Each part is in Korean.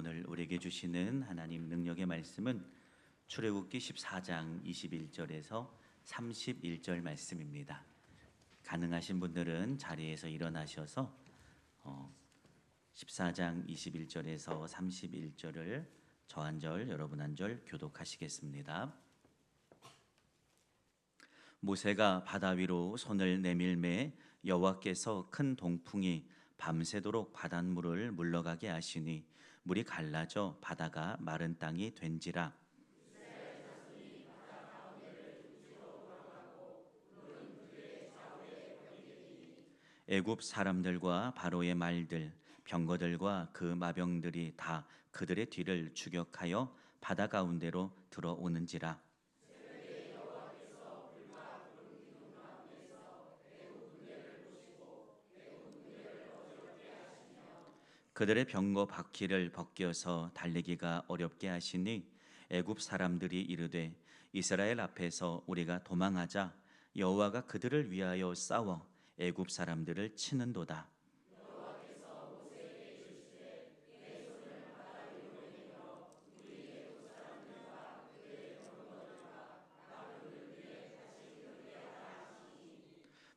오늘 우리에게 주시는 하나님 능력의 말씀은 출애굽기 14장 21절에서 31절 말씀입니다. 가능하신 분들은 자리에서 일어나셔서 14장 21절에서 31절을 저 한 절 여러분 한 절 교독하시겠습니다. 모세가 바다 위로 손을 내밀매 여호와께서 큰 동풍이 밤새도록 바닷물을 물러가게 하시니 물이 갈라져 바다가 마른 땅이 된지라. 애굽 사람들과 바로의 말들 병거들과 그 마병들이 다 그들의 뒤를 추격하여 바다 가운데로 들어오는지라. 그들의 병거 바퀴를 벗겨서 달리기가 어렵게 하시니 애굽 사람들이 이르되 이스라엘 앞에서 우리가 도망하자. 여호와가 그들을 위하여 싸워 애굽 사람들을 치는도다.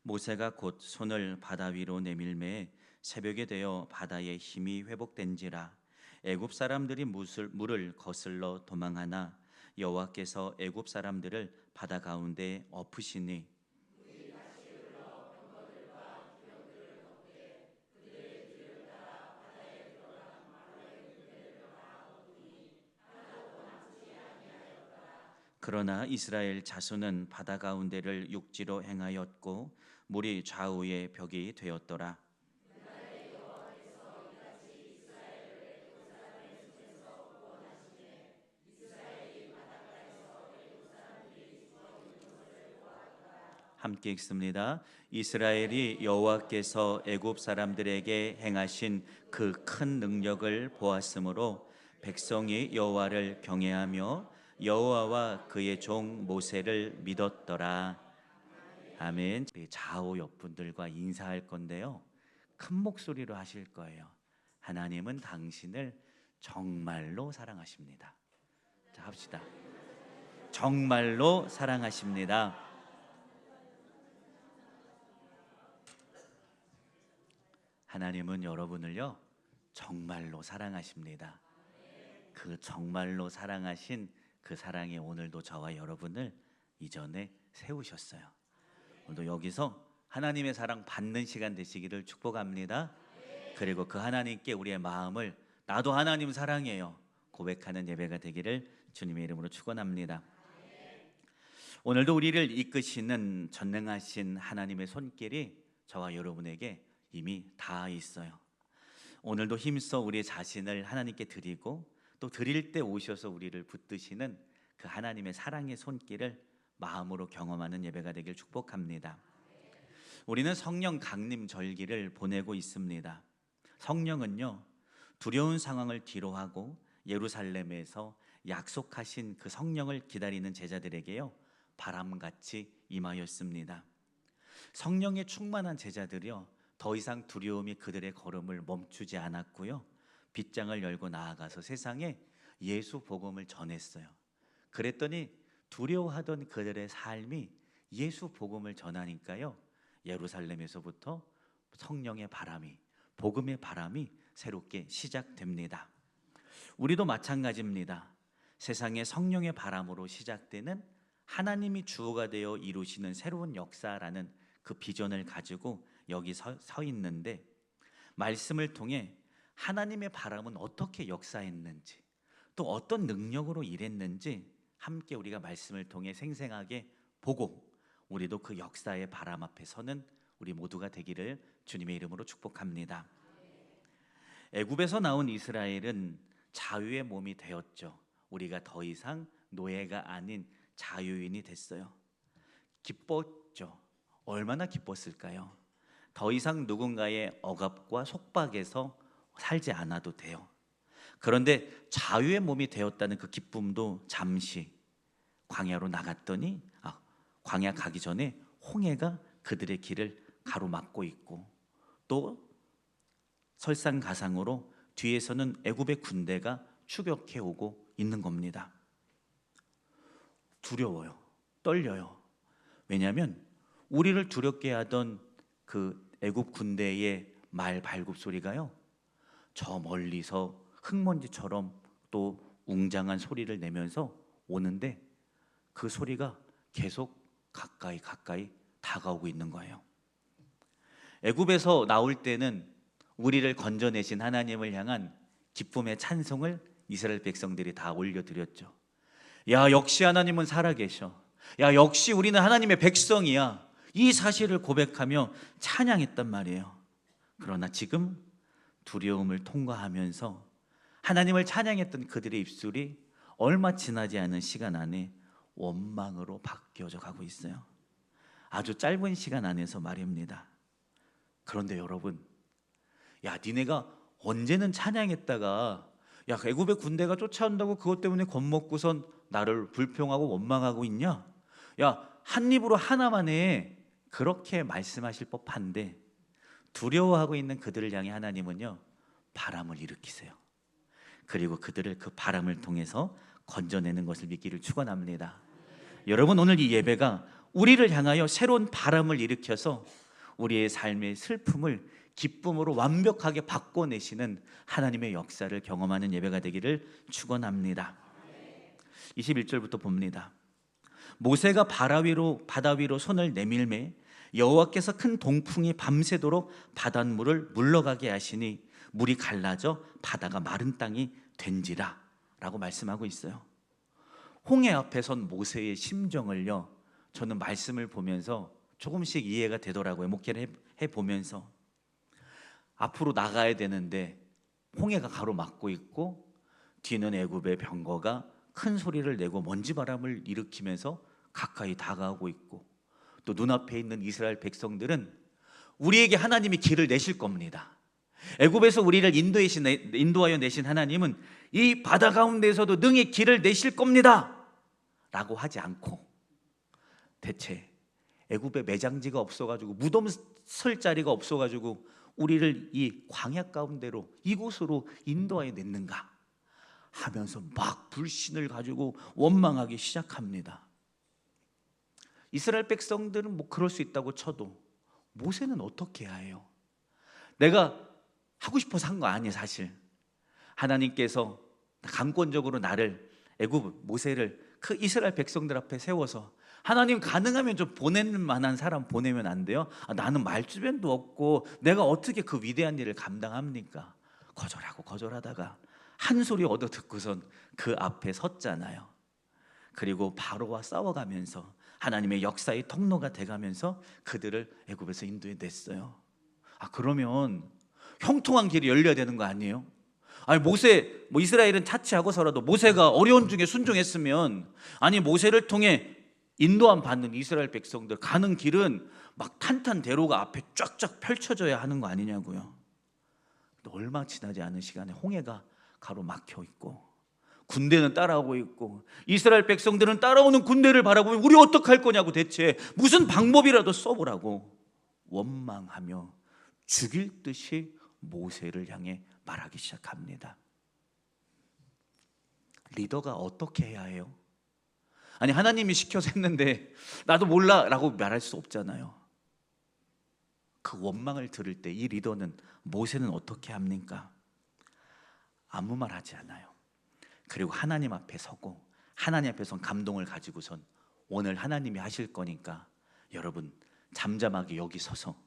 모세가 곧 손을 바다 위로 내밀매 새벽에 되어 바다의 힘이 회복된지라. 애굽 사람들이 물을 거슬러 도망하나 여호와께서 애굽 사람들을 바다 가운데 엎으시니 그러나 이스라엘 자손은 바다 가운데를 육지로 행하였고 물이 좌우의 벽이 되었더라. 함께 읽습니다. 이스라엘이 여호와께서 애굽 사람들에게 행하신 그 큰 능력을 보았으므로 백성이 여호와를 경외하며 여호와와 그의 종 모세를 믿었더라. 아멘. 좌우 옆분들과 인사할 건데요, 큰 목소리로 하실 거예요. 하나님은 당신을 정말로 사랑하십니다. 자, 합시다. 정말로 사랑하십니다. 하나님은 여러분을요 정말로 사랑하십니다. 그 정말로 사랑하신 그 사랑에 오늘도 저와 여러분을 이전에 세우셨어요. 오늘도 여기서 하나님의 사랑 받는 시간 되시기를 축복합니다. 그리고 그 하나님께 우리의 마음을 나도 하나님 사랑해요 고백하는 예배가 되기를 주님의 이름으로 축원합니다. 오늘도 우리를 이끄시는 전능하신 하나님의 손길이 저와 여러분에게 이미 다 있어요. 오늘도 힘써 우리 자신을 하나님께 드리고 또 드릴 때 오셔서 우리를 붙드시는 그 하나님의 사랑의 손길을 마음으로 경험하는 예배가 되길 축복합니다. 우리는 성령 강림 절기를 보내고 있습니다. 성령은요 두려운 상황을 뒤로하고 예루살렘에서 약속하신 그 성령을 기다리는 제자들에게요 바람같이 임하였습니다. 성령에 충만한 제자들이요 더 이상 두려움이 그들의 걸음을 멈추지 않았고요 빗장을 열고 나아가서 세상에 예수 복음을 전했어요. 그랬더니 두려워하던 그들의 삶이 예수 복음을 전하니까요 예루살렘에서부터 성령의 바람이, 복음의 바람이 새롭게 시작됩니다. 우리도 마찬가지입니다. 세상에 성령의 바람으로 시작되는 하나님이 주어가 되어 이루시는 새로운 역사라는 그 비전을 가지고 여기 서 있는데, 말씀을 통해 하나님의 바람은 어떻게 역사했는지 또 어떤 능력으로 일했는지 함께 우리가 말씀을 통해 생생하게 보고 우리도 그 역사의 바람 앞에 서는 우리 모두가 되기를 주님의 이름으로 축복합니다. 애굽에서 나온 이스라엘은 자유의 몸이 되었죠. 우리가 더 이상 노예가 아닌 자유인이 됐어요. 기뻤죠. 얼마나 기뻤을까요? 더 이상 누군가의 억압과 속박에서 살지 않아도 돼요. 그런데 자유의 몸이 되었다는 그 기쁨도 잠시 광야로 나갔더니 광야 가기 전에 홍해가 그들의 길을 가로막고 있고 또 설상가상으로 뒤에서는 애굽의 군대가 추격해 오고 있는 겁니다. 두려워요. 떨려요. 왜냐하면 우리를 두렵게 하던 그 애굽 군대의 말 발굽 소리가요, 저 멀리서 흙먼지처럼 또 웅장한 소리를 내면서 오는데 그 소리가 계속 가까이 다가오고 있는 거예요. 애굽에서 나올 때는 우리를 건져내신 하나님을 향한 기쁨의 찬송을 이스라엘 백성들이 다 올려드렸죠. 야, 역시 하나님은 살아계셔. 야, 역시 우리는 하나님의 백성이야. 이 사실을 고백하며 찬양했단 말이에요. 그러나 지금 두려움을 통과하면서 하나님을 찬양했던 그들의 입술이 얼마 지나지 않은 시간 안에 원망으로 바뀌어져 가고 있어요. 아주 짧은 시간 안에서 말입니다. 그런데 여러분, 야, 니네가 언제는 찬양했다가 야, 애굽의 군대가 쫓아온다고 그것 때문에 겁먹고선 나를 불평하고 원망하고 있냐? 야, 한 입으로 하나만 해. 그렇게 말씀하실 법한데 두려워하고 있는 그들을 향해 하나님은요, 바람을 일으키세요. 그리고 그들을 그 바람을 통해서 건져내는 것을 믿기를 축원합니다. 여러분, 오늘 이 예배가 우리를 향하여 새로운 바람을 일으켜서 우리의 삶의 슬픔을 기쁨으로 완벽하게 바꿔내시는 하나님의 역사를 경험하는 예배가 되기를 축원합니다. 21절부터 봅니다. 모세가 바다 위로 손을 내밀매 여호와께서 큰 동풍이 밤새도록 바닷물을 물러가게 하시니 물이 갈라져 바다가 마른 땅이 된지라 라고 말씀하고 있어요. 홍해 앞에 선 모세의 심정을요, 저는 말씀을 보면서 조금씩 이해가 되더라고요. 목회를 해보면서 앞으로 나가야 되는데 홍해가 가로막고 있고 뒤는 애굽의 병거가 큰 소리를 내고 먼지바람을 일으키면서 가까이 다가오고 있고 또 눈앞에 있는 이스라엘 백성들은 우리에게 하나님이 길을 내실 겁니다. 애굽에서 우리를 인도하여 내신 하나님은 이 바다 가운데에서도 능히 길을 내실 겁니다 라고 하지 않고 대체 애굽에 매장지가 없어가지고 무덤 설 자리가 없어가지고 우리를 이 광야 가운데로 이곳으로 인도하여 냈는가 하면서 막 불신을 가지고 원망하기 시작합니다. 이스라엘 백성들은 뭐 그럴 수 있다고 쳐도 모세는 어떻게 해야 해요? 내가 하고 싶어서 한 거 아니에요. 사실 하나님께서 강권적으로 나를 애굽 모세를 그 이스라엘 백성들 앞에 세워서 하나님 가능하면 좀 보내는 만한 사람 보내면 안 돼요? 나는 말주변도 없고 내가 어떻게 그 위대한 일을 감당합니까? 거절하다가 한 소리 얻어 듣고선 그 앞에 섰잖아요. 그리고 바로와 싸워가면서 하나님의 역사의 통로가 돼가면서 그들을 애굽에서 인도해 냈어요. 그러면 형통한 길이 열려야 되는 거 아니에요? 모세, 이스라엘은 차치하고서라도 모세가 어려운 중에 순종했으면 모세를 통해 인도함 받는 이스라엘 백성들 가는 길은 막 탄탄대로가 앞에 쫙쫙 펼쳐져야 하는 거 아니냐고요. 얼마 지나지 않은 시간에 홍해가 가로막혀 있고 군대는 따라오고 있고 이스라엘 백성들은 따라오는 군대를 바라보면 우리 어떡할 거냐고 대체 무슨 방법이라도 써보라고 원망하며 죽일 듯이 모세를 향해 말하기 시작합니다. 리더가 어떻게 해야 해요? 하나님이 시켜서 했는데 나도 몰라 라고 말할 수 없잖아요. 그 원망을 들을 때 이 리더는 모세는 어떻게 합니까? 아무 말 하지 않아요. 그리고 하나님 앞에 서고 하나님 앞에서 감동을 가지고선 오늘 하나님이 하실 거니까 여러분 잠잠하게 여기 서서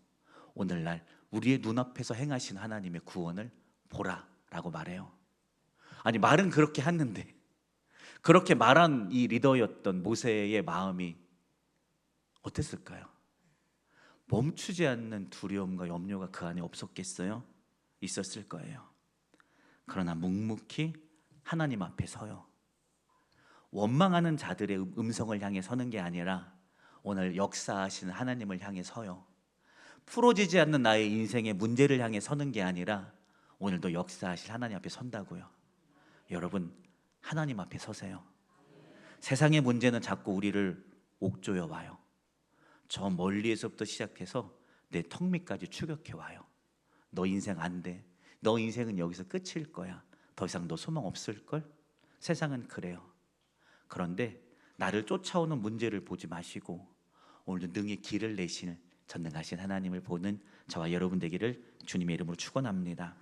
오늘날 우리의 눈앞에서 행하신 하나님의 구원을 보라 라고 말해요. 말은 그렇게 했는데 그렇게 말한 이 리더였던 모세의 마음이 어땠을까요? 멈추지 않는 두려움과 염려가 그 안에 없었겠어요? 있었을 거예요. 그러나 묵묵히 하나님 앞에 서요. 원망하는 자들의 음성을 향해 서는 게 아니라 오늘 역사하시는 하나님을 향해 서요. 풀어지지 않는 나의 인생의 문제를 향해 서는 게 아니라 오늘도 역사하실 하나님 앞에 선다고요. 여러분 하나님 앞에 서세요. 세상의 문제는 자꾸 우리를 옥조여 와요. 저 멀리에서부터 시작해서 내 턱 밑까지 추격해 와요. 너 인생 안 돼. 너 인생은 여기서 끝일 거야. 더 이상 너 소망 없을걸? 세상은 그래요. 그런데 나를 쫓아오는 문제를 보지 마시고 오늘도 능히 길을 내실 전능하신 하나님을 보는 저와 여러분 되기를 주님의 이름으로 축원합니다.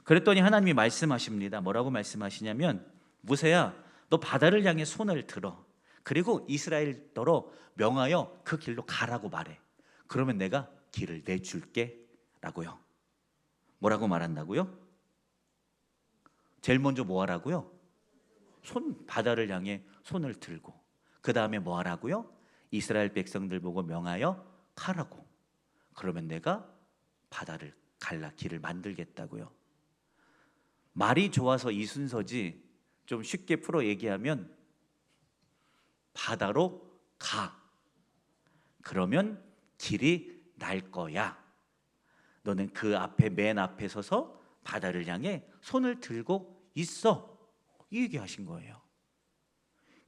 그랬더니 하나님이 말씀하십니다. 뭐라고 말씀하시냐면, 무세야, 너 바다를 향해 손을 들어. 그리고 이스라엘더러 명하여 그 길로 가라고 말해. 그러면 내가 길을 내줄게 라고요. 뭐라고 말한다고요? 제일 먼저 뭐 하라고요? 바다를 향해 손을 들고, 그 다음에 뭐 하라고요? 이스라엘 백성들 보고 명하여 가라고. 그러면 내가 바다를 갈라 길을 만들겠다고요. 말이 좋아서 이 순서지, 좀 쉽게 풀어 얘기하면 바다로 가. 그러면 길이 날 거야. 너는 그 앞에, 맨 앞에 서서 바다를 향해 손을 들고 있어. 이 얘기하신 거예요.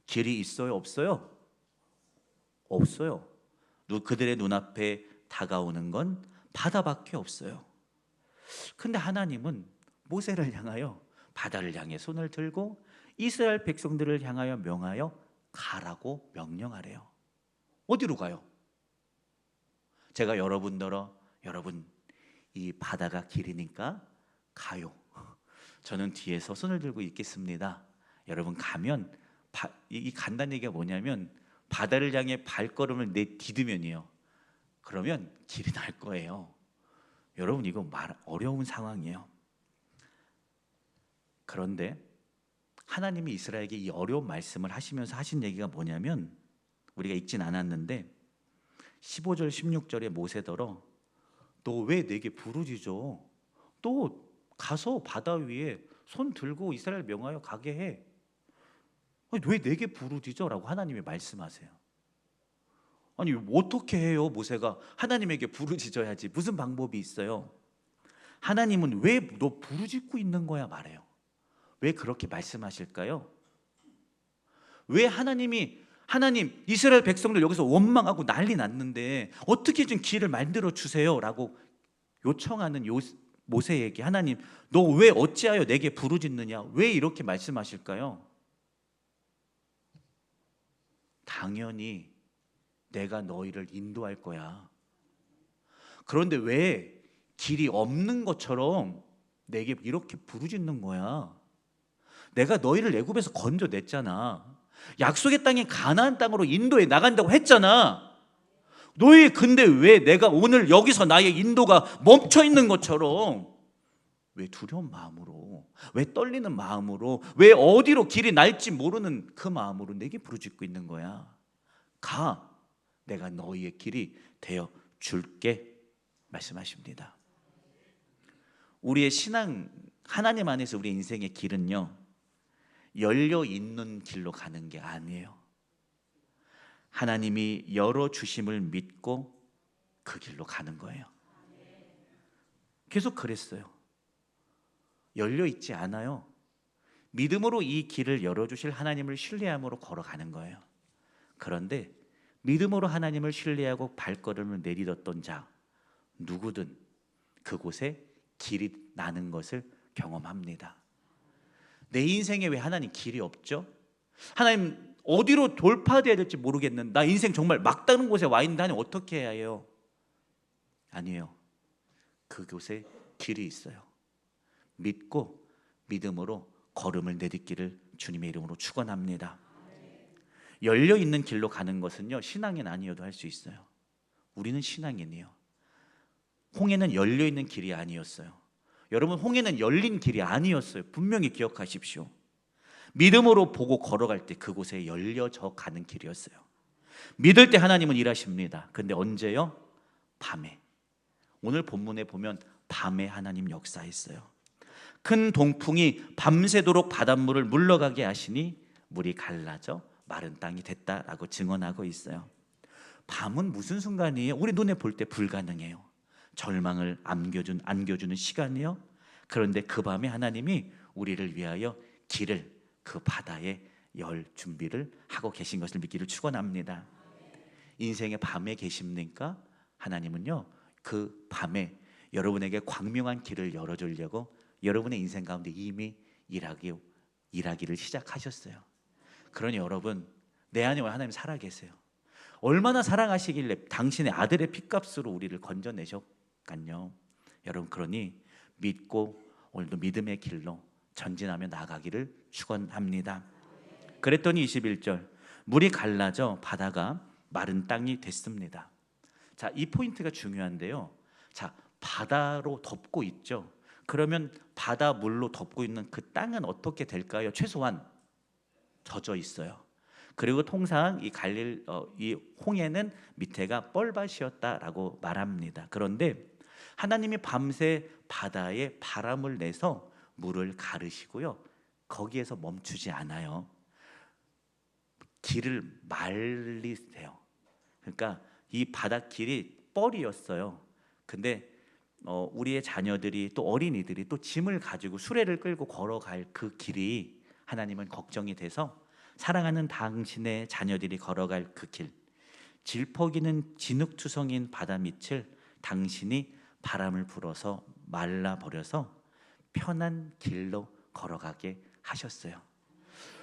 길이 있어요? 없어요? 없어요. 그들의 눈앞에 다가오는 건 바다밖에 없어요. 근데 하나님은 모세를 향하여 바다를 향해 손을 들고 이스라엘 백성들을 향하여 명하여 가라고 명령하래요. 어디로 가요? 제가 여러분들어, 여러분 이 바다가 길이니까 가요. 저는 뒤에서 손을 들고 있겠습니다. 여러분 가면 이 간단한 얘기가 뭐냐면, 바다를 향해 발걸음을 내디디면이요, 그러면 길이 날 거예요. 여러분 이거 어려운 상황이에요. 그런데 하나님이 이스라엘에게 이 어려운 말씀을 하시면서 하신 얘기가 뭐냐면, 우리가 읽진 않았는데 15절 16절에 모세더러 너 왜 내게 부르짖어? 또 가서 바다 위에 손 들고 이스라엘 명하여 가게 해. 왜 내게 부르짖어? 라고 하나님이 말씀하세요. 아니 어떻게 해요? 모세가 하나님에게 부르짖어야지. 무슨 방법이 있어요? 하나님은 왜 너 부르짖고 있는 거야 말해요. 왜 그렇게 말씀하실까요? 왜 하나님 이스라엘 백성들 여기서 원망하고 난리 났는데 어떻게 좀 길을 만들어 주세요 라고 요청하는 모세에게 하나님, 너 왜 어찌하여 내게 부르짖느냐, 왜 이렇게 말씀하실까요? 당연히 내가 너희를 인도할 거야. 그런데 왜 길이 없는 것처럼 내게 이렇게 부르짖는 거야? 내가 너희를 애굽에서 건져냈잖아. 약속의 땅인 가나안 땅으로 인도해 나간다고 했잖아. 너희 근데 왜 내가 오늘 여기서 나의 인도가 멈춰 있는 것처럼 왜 두려운 마음으로, 왜 떨리는 마음으로, 왜 어디로 길이 날지 모르는 그 마음으로 내게 부르짖고 있는 거야? 가, 내가 너희의 길이 되어 줄게 말씀하십니다. 우리의 신앙, 하나님 안에서 우리 인생의 길은요, 열려 있는 길로 가는 게 아니에요. 하나님이 열어주심을 믿고 그 길로 가는 거예요. 계속 그랬어요. 열려 있지 않아요. 믿음으로 이 길을 열어주실 하나님을 신뢰함으로 걸어가는 거예요. 그런데 믿음으로 하나님을 신뢰하고 발걸음을 내딛었던 자 누구든 그곳에 길이 나는 것을 경험합니다. 내 인생에 왜 하나님 길이 없죠? 하나님 어디로 돌파돼야 될지 모르겠는, 나 인생 정말 막다른 곳에 와 있는데 하나님 어떻게 해야 해요? 아니에요. 그곳에 길이 있어요. 믿고 믿음으로 걸음을 내딛기를 주님의 이름으로 축원합니다. 열려있는 길로 가는 것은요, 신앙인 아니어도 할 수 있어요. 우리는 신앙인이에요. 홍해는 열려있는 길이 아니었어요. 여러분, 홍해는 열린 길이 아니었어요. 분명히 기억하십시오. 믿음으로 보고 걸어갈 때 그곳에 열려져 가는 길이었어요. 믿을 때 하나님은 일하십니다. 근데 언제요? 밤에. 오늘 본문에 보면 밤에 하나님 역사했어요. 큰 동풍이 밤새도록 바닷물을 물러가게 하시니 물이 갈라져 마른 땅이 됐다라고 증언하고 있어요. 밤은 무슨 순간이에요? 우리 눈에 볼 때 불가능해요. 절망을 안겨주는 시간이요. 그런데 그 밤에 하나님이 우리를 위하여 길을 그 바다에 열 준비를 하고 계신 것을 믿기를 축원합니다. 인생의 밤에 계십니까? 하나님은요, 그 밤에 여러분에게 광명한 길을 열어주려고 여러분의 인생 가운데 이미 일하기를 시작하셨어요. 그러니 여러분, 내 안에 하나님 살아계세요. 얼마나 사랑하시길래 당신의 아들의 핏값으로 우리를 건져내셨간요. 여러분, 그러니 믿고 오늘도 믿음의 길로 전진하며 나가기를 축원합니다. 그랬더니 21절, 물이 갈라져 바다가 마른 땅이 됐습니다. 자, 이 포인트가 중요한데요. 자, 바다로 덮고 있죠. 그러면 바다 물로 덮고 있는 그 땅은 어떻게 될까요? 최소한 젖어 있어요. 그리고 통상 이 홍해는 밑에가 뻘밭이었다라고 말합니다. 그런데 하나님이 밤새 바다에 바람을 내서 물을 가르시고요, 거기에서 멈추지 않아요. 길을 말리세요. 그러니까 이 바닷길이 뻘이었어요. 근데 우리의 자녀들이 또 어린이들이 또 짐을 가지고 수레를 끌고 걸어갈 그 길이 하나님은 걱정이 돼서 사랑하는 당신의 자녀들이 걸어갈 그 길, 질퍽이는 진흙투성인 바다 밑을 당신이 바람을 불어서 말라버려서 편한 길로 걸어가게 하셨어요.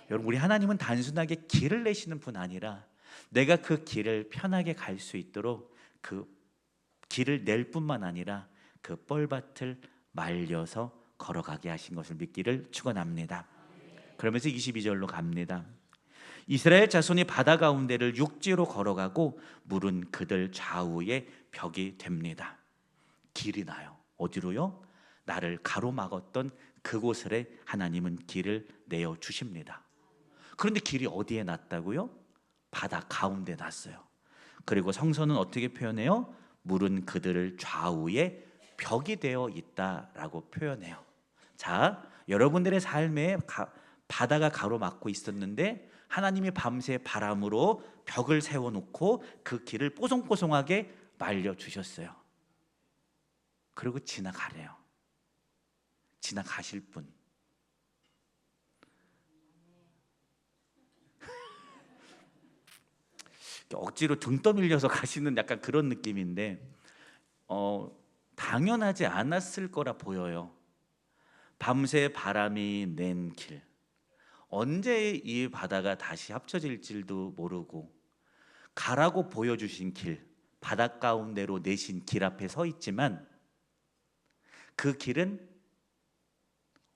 여러분, 우리 하나님은 단순하게 길을 내시는 분 아니라 내가 그 길을 편하게 갈 수 있도록 그 길을 낼 뿐만 아니라 그 뻘밭을 말려서 걸어가게 하신 것을 믿기를 축원합니다. 그러면서 22절로 갑니다. 이스라엘 자손이 바다 가운데를 육지로 걸어가고 물은 그들 좌우에 벽이 됩니다. 길이 나요. 어디로요? 나를 가로막았던 그곳에 하나님은 길을 내어 주십니다. 그런데 길이 어디에 났다고요? 바다 가운데 났어요. 그리고 성서는 어떻게 표현해요? 물은 그들을 좌우에 벽이 되어 있다라고 표현해요. 자, 여러분들의 삶에 바다가 가로막고 있었는데 하나님이 밤새 바람으로 벽을 세워놓고 그 길을 뽀송뽀송하게 말려주셨어요. 그리고 지나가래요. 지나가실 분. 억지로 등 떠밀려서 가시는 약간 그런 느낌인데 당연하지 않았을 거라 보여요. 밤새 바람이 낸 길, 언제 이 바다가 다시 합쳐질지도 모르고 가라고 보여주신 길, 바다 가운데로 내신 길 앞에 서 있지만 그 길은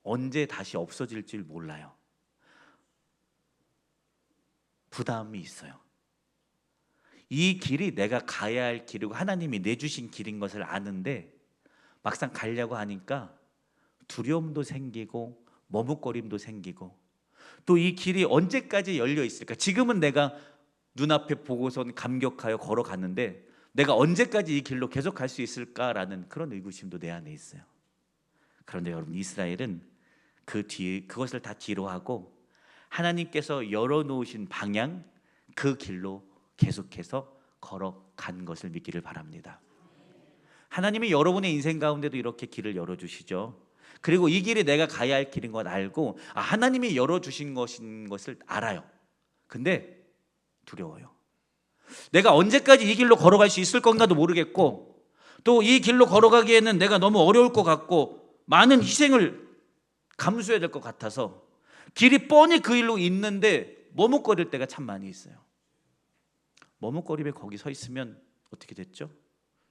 언제 다시 없어질지 몰라요. 부담이 있어요. 이 길이 내가 가야 할 길이고 하나님이 내주신 길인 것을 아는데 막상 가려고 하니까 두려움도 생기고 머뭇거림도 생기고, 또 이 길이 언제까지 열려 있을까? 지금은 내가 눈앞에 보고선 감격하여 걸어갔는데 내가 언제까지 이 길로 계속 갈 수 있을까라는 그런 의구심도 내 안에 있어요. 그런데 여러분, 이스라엘은 그것을 다 뒤로 하고 하나님께서 열어놓으신 방향, 그 길로 계속해서 걸어간 것을 믿기를 바랍니다. 하나님이 여러분의 인생 가운데도 이렇게 길을 열어주시죠. 그리고 이 길이 내가 가야 할 길인 걸 알고 하나님이 열어주신 것인 것을 알아요. 근데 두려워요. 내가 언제까지 이 길로 걸어갈 수 있을 건가도 모르겠고, 또 이 길로 걸어가기에는 내가 너무 어려울 것 같고 많은 희생을 감수해야 될 것 같아서 길이 뻔히 그 일로 있는데 머뭇거릴 때가 참 많이 있어요. 머뭇거림에 거기 서 있으면 어떻게 됐죠?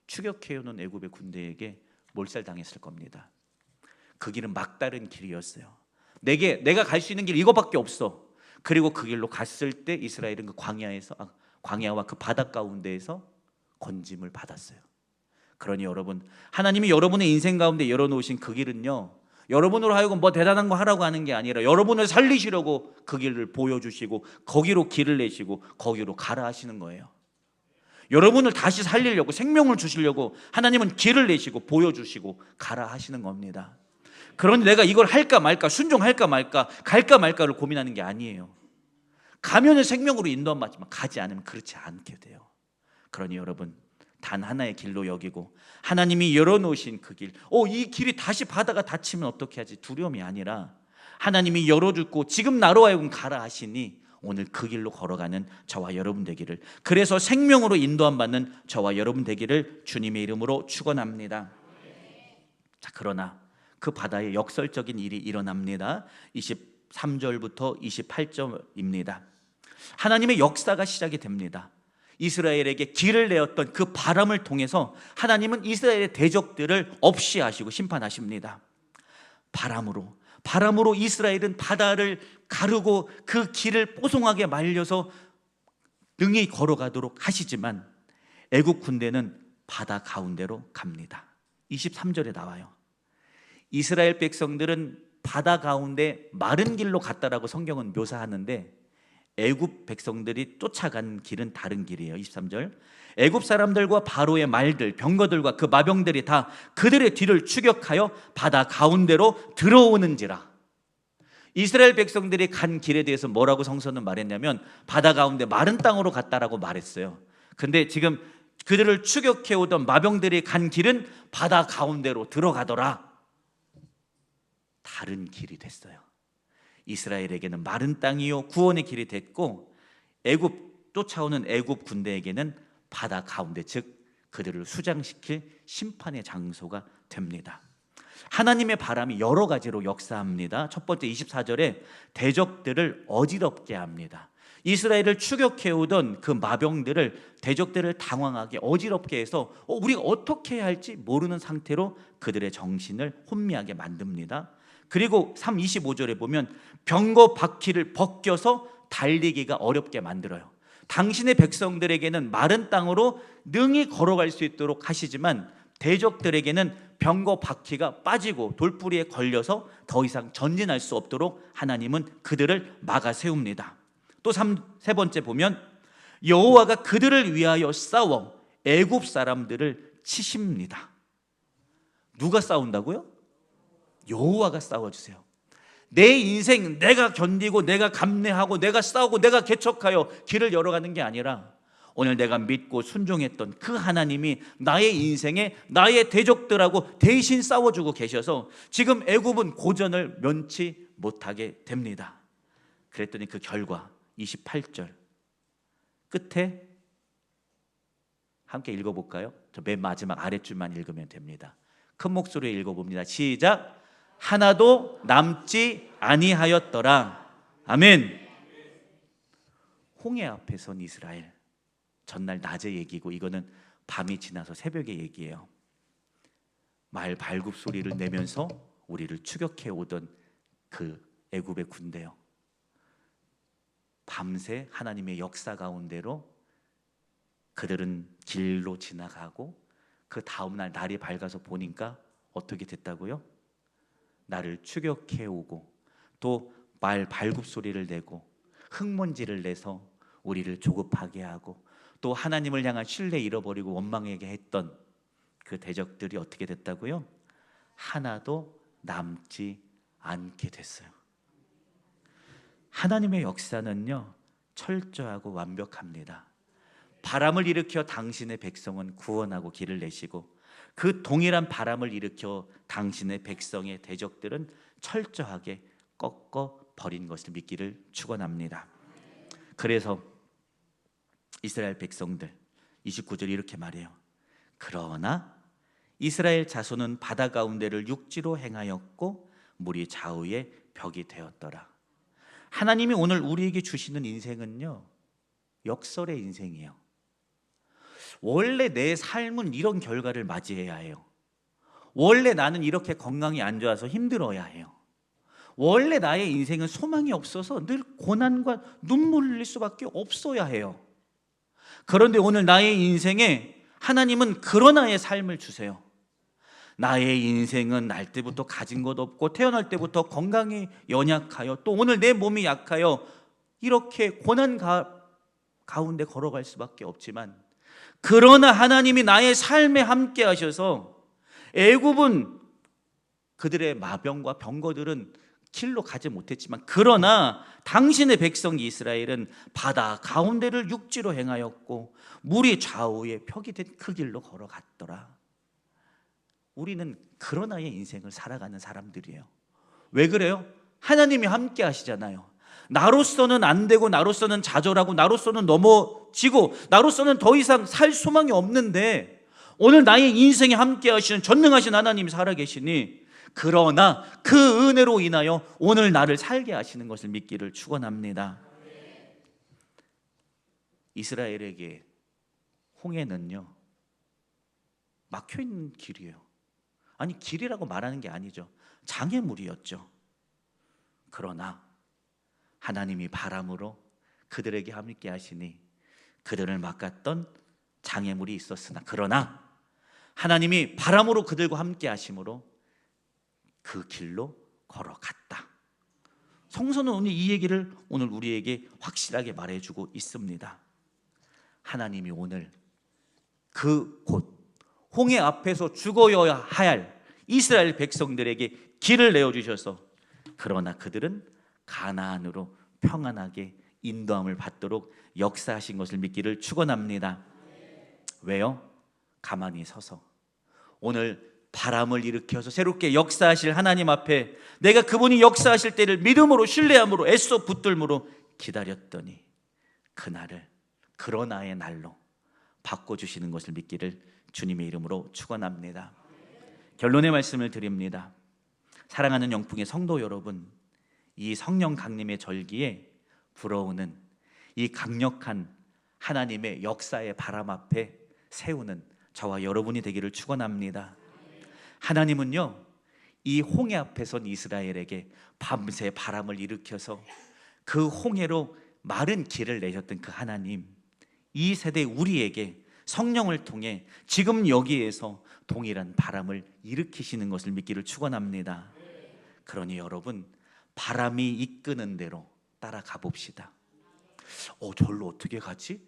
추격해오는 애굽의 군대에게 몰살당했을 겁니다. 그 길은 막다른 길이었어요. 내가 갈 수 있는 길 이거밖에 없어. 그리고 그 길로 갔을 때 이스라엘은 그 광야와 그 바다 가운데에서 건짐을 받았어요. 그러니 여러분, 하나님이 여러분의 인생 가운데 열어놓으신 그 길은요, 여러분으로 하여금 뭐 대단한 거 하라고 하는 게 아니라 여러분을 살리시려고 그 길을 보여주시고 거기로 길을 내시고 거기로 가라 하시는 거예요. 여러분을 다시 살리려고, 생명을 주시려고 하나님은 길을 내시고 보여주시고 가라 하시는 겁니다. 그런데 내가 이걸 할까 말까, 순종할까 말까, 갈까 말까를 고민하는 게 아니에요. 가면은 생명으로 인도함 받지만 가지 않으면 그렇지 않게 돼요. 그러니 여러분, 단 하나의 길로 여기고 하나님이 열어놓으신 그 길, 이 길이 다시 바다가 닫히면 어떻게 하지? 두려움이 아니라 하나님이 열어주고 지금 나로 하여금 가라 하시니 오늘 그 길로 걸어가는 저와 여러분 되기를, 그래서 생명으로 인도함 받는 저와 여러분 되기를 주님의 이름으로 축원합니다. 자, 그러나 그 바다에 역설적인 일이 일어납니다. 23절부터 28절입니다. 하나님의 역사가 시작이 됩니다. 이스라엘에게 길을 내었던 그 바람을 통해서 하나님은 이스라엘의 대적들을 없이 하시고 심판하십니다. 바람으로 이스라엘은 바다를 가르고 그 길을 뽀송하게 말려서 능히 걸어가도록 하시지만 애굽 군대는 바다 가운데로 갑니다. 23절에 나와요. 이스라엘 백성들은 바다 가운데 마른 길로 갔다라고 성경은 묘사하는데 애굽 백성들이 쫓아간 길은 다른 길이에요. 23절, 애굽 사람들과 바로의 말들, 병거들과 그 마병들이 다 그들의 뒤를 추격하여 바다 가운데로 들어오는지라. 이스라엘 백성들이 간 길에 대해서 뭐라고 성서는 말했냐면 바다 가운데 마른 땅으로 갔다라고 말했어요. 근데 지금 그들을 추격해 오던 마병들이 간 길은 바다 가운데로 들어가더라. 다른 길이 됐어요. 이스라엘에게는 마른 땅이요 구원의 길이 됐고, 애굽 쫓아오는 애굽 군대에게는 바다 가운데, 즉 그들을 수장시킬 심판의 장소가 됩니다. 하나님의 바람이 여러 가지로 역사합니다. 첫 번째 24절에 대적들을 어지럽게 합니다. 이스라엘을 추격해오던 그 마병들을, 대적들을 당황하게 어지럽게 해서 우리가 어떻게 해야 할지 모르는 상태로 그들의 정신을 혼미하게 만듭니다. 그리고 25절에 보면 병거 바퀴를 벗겨서 달리기가 어렵게 만들어요. 당신의 백성들에게는 마른 땅으로 능히 걸어갈 수 있도록 하시지만 대적들에게는 병거 바퀴가 빠지고 돌뿌리에 걸려서 더 이상 전진할 수 없도록 하나님은 그들을 막아 세웁니다. 또 세 번째 보면 여호와가 그들을 위하여 싸워 애굽 사람들을 치십니다. 누가 싸운다고요? 여호와가 싸워주세요. 내 인생 내가 견디고 내가 감내하고 내가 싸우고 내가 개척하여 길을 열어가는 게 아니라 오늘 내가 믿고 순종했던 그 하나님이 나의 인생에 나의 대적들하고 대신 싸워주고 계셔서 지금 애굽은 고전을 면치 못하게 됩니다. 그랬더니 그 결과 28절 끝에 함께 읽어볼까요? 저 맨 마지막 아랫줄만 읽으면 됩니다. 큰 목소리로 읽어봅니다. 시작. 하나도 남지 아니하였더라. 아멘. 홍해 앞에 선 이스라엘, 전날 낮에 얘기고 이거는 밤이 지나서 새벽의 얘기예요. 말 발굽 소리를 내면서 우리를 추격해 오던 그 애굽의 군대요, 밤새 하나님의 역사 가운데로 그들은 길로 지나가고 그 다음날 날이 밝아서 보니까 어떻게 됐다고요? 나를 추격해 오고 또 말 발굽 소리를 내고 흙먼지를 내서 우리를 조급하게 하고 또 하나님을 향한 신뢰 잃어버리고 원망하게 했던 그 대적들이 어떻게 됐다고요? 하나도 남지 않게 됐어요. 하나님의 역사는요 철저하고 완벽합니다. 바람을 일으켜 당신의 백성은 구원하고 길을 내시고 그 동일한 바람을 일으켜 당신의 백성의 대적들은 철저하게 꺾어 버린 것을 믿기를 축원합니다. 그래서 이스라엘 백성들 29절 이렇게 말해요. 그러나 이스라엘 자손은 바다 가운데를 육지로 행하였고 물이 좌우에 벽이 되었더라. 하나님이 오늘 우리에게 주시는 인생은요 역설의 인생이에요. 원래 내 삶은 이런 결과를 맞이해야 해요. 원래 나는 이렇게 건강이 안 좋아서 힘들어야 해요. 원래 나의 인생은 소망이 없어서 늘 고난과 눈물 흘릴 수밖에 없어야 해요. 그런데 오늘 나의 인생에 하나님은 그러나의 삶을 주세요. 나의 인생은 날 때부터 가진 것 없고 태어날 때부터 건강이 연약하여 또 오늘 내 몸이 약하여 이렇게 고난 가운데 걸어갈 수밖에 없지만, 그러나 하나님이 나의 삶에 함께 하셔서 애굽은 그들의 마병과 병거들은 길로 가지 못했지만 그러나 당신의 백성 이스라엘은 바다 가운데를 육지로 행하였고 물이 좌우에 벽이 된 그 길로 걸어갔더라. 우리는 그러나의 인생을 살아가는 사람들이에요. 왜 그래요? 하나님이 함께 하시잖아요. 나로서는 안 되고 나로서는 좌절하고 나로서는 넘어지고 나로서는 더 이상 살 소망이 없는데 오늘 나의 인생에 함께 하시는 전능하신 하나님이 살아계시니, 그러나 그 은혜로 인하여 오늘 나를 살게 하시는 것을 믿기를 축원합니다. 이스라엘에게 홍해는요, 막혀있는 길이에요. 아니, 길이라고 말하는 게 아니죠. 장애물이었죠. 그러나 하나님이 바람으로 그들에게 함께 하시니 그들을 막았던 장애물이 있었으나, 그러나 하나님이 바람으로 그들과 함께 하심으로 그 길로 걸어갔다. 성서는 오늘 이 얘기를 오늘 우리에게 확실하게 말해주고 있습니다. 하나님이 오늘 그 곳 홍해 앞에서 죽어야 할 이스라엘 백성들에게 길을 내어주셔서, 그러나 그들은 가나안으로 평안하게 인도함을 받도록 역사하신 것을 믿기를 축원합니다. 왜요? 가만히 서서 오늘 바람을 일으켜서 새롭게 역사하실 하나님 앞에 내가 그분이 역사하실 때를 믿음으로 신뢰함으로 애써 붙들므로 기다렸더니 그날을 그러나의 날로 바꿔주시는 것을 믿기를 주님의 이름으로 축원합니다. 결론의 말씀을 드립니다. 사랑하는 영풍의 성도 여러분, 이 성령 강림의 절기에 불어오는 이 강력한 하나님의 역사의 바람 앞에 세우는 저와 여러분이 되기를 축원합니다. 하나님은요, 이 홍해 앞에 선 이스라엘에게 밤새 바람을 일으켜서 그 홍해로 마른 길을 내셨던 그 하나님, 이 세대 우리에게 성령을 통해 지금 여기에서 동일한 바람을 일으키시는 것을 믿기를 축원합니다. 그러니 여러분, 바람이 이끄는 대로 따라가 봅시다. 저기로 어떻게 가지?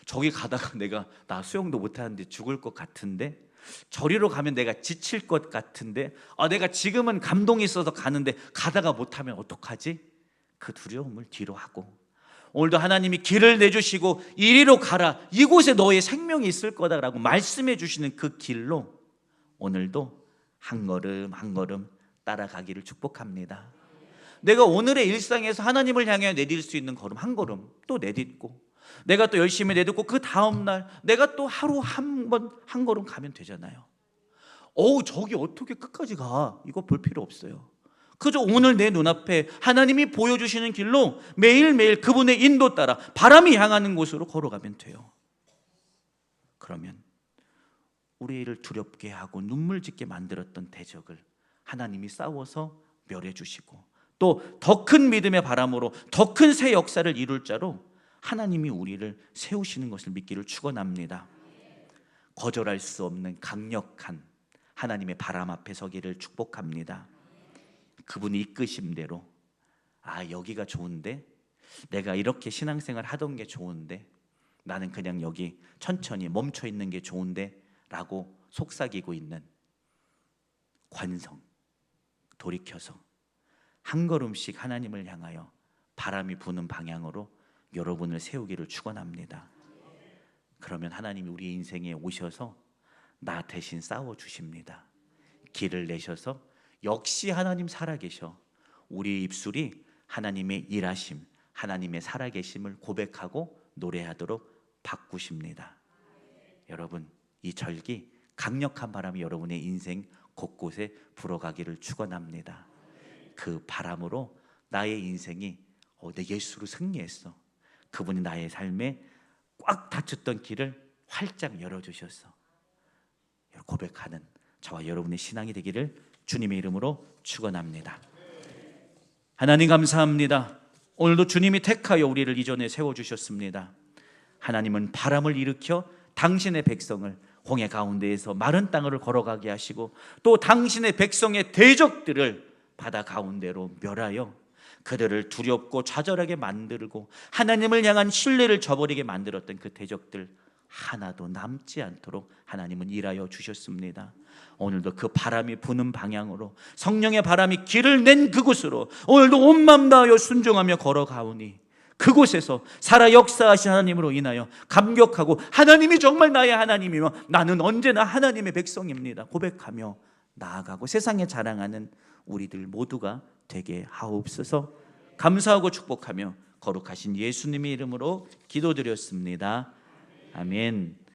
저기 가다가 나 수영도 못하는데 죽을 것 같은데, 저리로 가면 내가 지칠 것 같은데, 내가 지금은 감동이 있어서 가는데 가다가 못하면 어떡하지? 그 두려움을 뒤로 하고, 오늘도 하나님이 길을 내주시고 이리로 가라, 이곳에 너의 생명이 있을 거다라고 말씀해 주시는 그 길로 오늘도 한 걸음 한 걸음 따라가기를 축복합니다. 내가 오늘의 일상에서 하나님을 향해 내딜 수 있는 걸음 한 걸음 또 내딛고, 내가 또 열심히 내딛고 그 다음날 내가 또 하루 한 걸음 가면 되잖아요. 저기 어떻게 끝까지 가? 이거 볼 필요 없어요. 그저 오늘 내 눈앞에 하나님이 보여주시는 길로 매일매일 그분의 인도 따라 바람이 향하는 곳으로 걸어가면 돼요. 그러면 우리를 두렵게 하고 눈물 짓게 만들었던 대적을 하나님이 싸워서 멸해 주시고, 또 더 큰 믿음의 바람으로 더 큰 새 역사를 이룰 자로 하나님이 우리를 세우시는 것을 믿기를 축원합니다. 거절할 수 없는 강력한 하나님의 바람 앞에 서기를 축복합니다. 그분이 이끄심대로, 여기가 좋은데, 내가 이렇게 신앙생활 하던 게 좋은데, 나는 그냥 여기 천천히 멈춰 있는 게 좋은데 라고 속삭이고 있는 관성 돌이켜서 한 걸음씩 하나님을 향하여 바람이 부는 방향으로 여러분을 세우기를 축원합니다. 그러면 하나님이 우리 인생에 오셔서 나 대신 싸워주십니다. 길을 내셔서 역시 하나님 살아계셔 우리 입술이 하나님의 일하심, 하나님의 살아계심을 고백하고 노래하도록 바꾸십니다. 여러분, 이 절기 강력한 바람이 여러분의 인생 곳곳에 불어가기를 축원합니다. 그 바람으로 나의 인생이 내 예수로 승리했어, 그분이 나의 삶에 꽉 닫혔던 길을 활짝 열어주셔서 고백하는 저와 여러분의 신앙이 되기를 주님의 이름으로 축원합니다. 하나님 감사합니다. 오늘도 주님이 택하여 우리를 이전에 세워주셨습니다. 하나님은 바람을 일으켜 당신의 백성을 홍해 가운데에서 마른 땅을 걸어가게 하시고, 또 당신의 백성의 대적들을 바다 가운데로 멸하여 그들을 두렵고 좌절하게 만들고 하나님을 향한 신뢰를 저버리게 만들었던 그 대적들 하나도 남지 않도록 하나님은 일하여 주셨습니다. 오늘도 그 바람이 부는 방향으로, 성령의 바람이 길을 낸 그곳으로 오늘도 온 마음 다하여 순종하며 걸어가오니, 그곳에서 살아 역사하신 하나님으로 인하여 감격하고, 하나님이 정말 나의 하나님이며 나는 언제나 하나님의 백성입니다 고백하며 나아가고 세상에 자랑하는 우리들 모두가 되게 하옵소서. 감사하고 축복하며 거룩하신 예수님의 이름으로 기도드렸습니다. 아멘.